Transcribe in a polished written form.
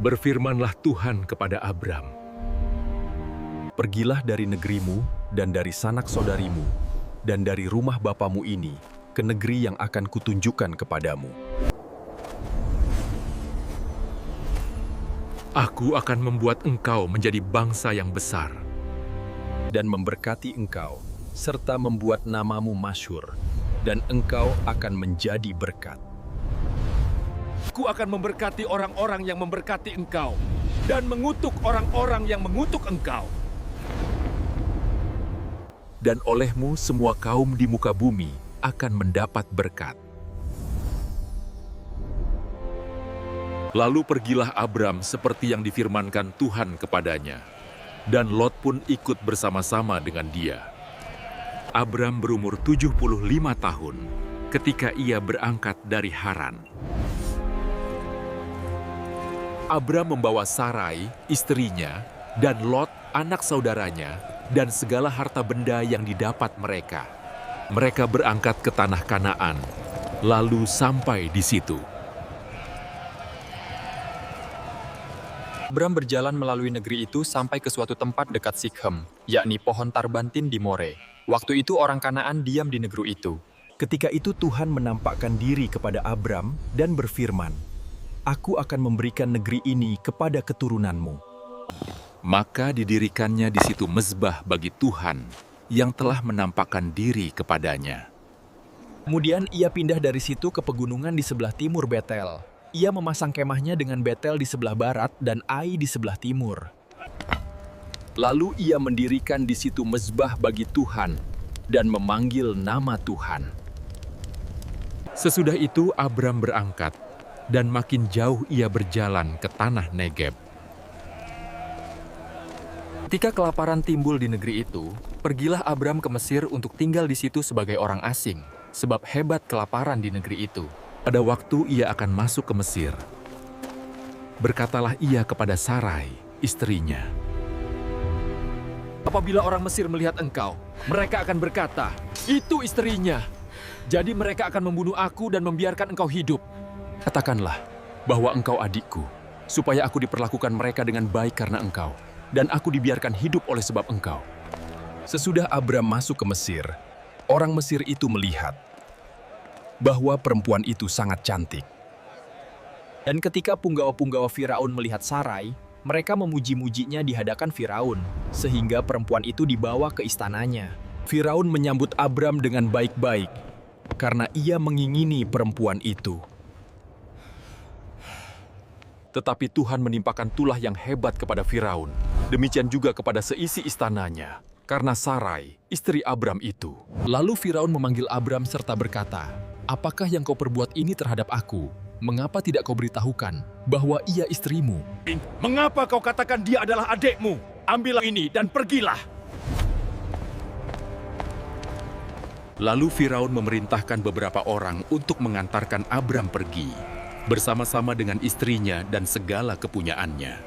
Berfirmanlah Tuhan kepada Abram, "Pergilah dari negerimu dan dari sanak saudarimu dan dari rumah bapamu ini ke negeri yang akan kutunjukkan kepadamu. Aku akan membuat engkau menjadi bangsa yang besar, Dan memberkati engkau, serta membuat namamu masyhur, dan engkau akan menjadi berkat. Aku akan memberkati orang-orang yang memberkati engkau, dan mengutuk orang-orang yang mengutuk engkau. Dan olehmu semua kaum di muka bumi akan mendapat berkat." Lalu pergilah Abram seperti yang difirmankan Tuhan kepadanya, dan Lot pun ikut bersama-sama dengan dia. Abram berumur 75 tahun ketika ia berangkat dari Haran. Abram membawa Sarai, istrinya, dan Lot, anak saudaranya, dan segala harta benda yang didapat mereka. Mereka berangkat ke tanah Kanaan, lalu sampai di situ. Abram berjalan melalui negeri itu sampai ke suatu tempat dekat Sikhem, yakni pohon tarbantin di More. Waktu itu orang Kanaan diam di negeri itu. Ketika itu Tuhan menampakkan diri kepada Abram dan berfirman, "Aku akan memberikan negeri ini kepada keturunanmu." Maka didirikannya di situ mezbah bagi Tuhan yang telah menampakkan diri kepadanya. Kemudian ia pindah dari situ ke pegunungan di sebelah timur Betel. Ia memasang kemahnya dengan Betel di sebelah barat dan Ai di sebelah timur. Lalu ia mendirikan di situ mezbah bagi Tuhan dan memanggil nama Tuhan. Sesudah itu Abram berangkat, dan makin jauh ia berjalan ke tanah Negeb. Ketika kelaparan timbul di negeri itu, pergilah Abram ke Mesir untuk tinggal di situ sebagai orang asing, sebab hebat kelaparan di negeri itu. Pada waktu ia akan masuk ke Mesir, berkatalah ia kepada Sarai, istrinya, Apabila orang Mesir melihat engkau, mereka akan berkata, "Itu istrinya." Jadi mereka akan membunuh aku dan membiarkan engkau hidup. Katakanlah bahwa engkau adikku, supaya aku diperlakukan mereka dengan baik karena engkau, dan aku dibiarkan hidup oleh sebab engkau. Sesudah Abram masuk ke Mesir, orang Mesir itu melihat bahwa perempuan itu sangat cantik. Dan ketika punggawa-punggawa Firaun melihat Sarai, mereka memuji-mujinya di hadapan Firaun, sehingga perempuan itu dibawa ke istananya. Firaun menyambut Abram dengan baik-baik, karena ia mengingini perempuan itu. Tetapi Tuhan menimpakan tulah yang hebat kepada Firaun, demikian juga kepada seisi istananya, karena Sarai, istri Abram itu. Lalu Firaun memanggil Abram serta berkata, "Apakah yang kau perbuat ini terhadap aku? Mengapa tidak kau beritahukan bahwa ia istrimu?" Mengapa kau katakan dia adalah adikmu? Ambillah ini dan pergilah. Lalu Firaun memerintahkan beberapa orang untuk mengantarkan Abram pergi, bersama-sama dengan istrinya dan segala kepunyaannya.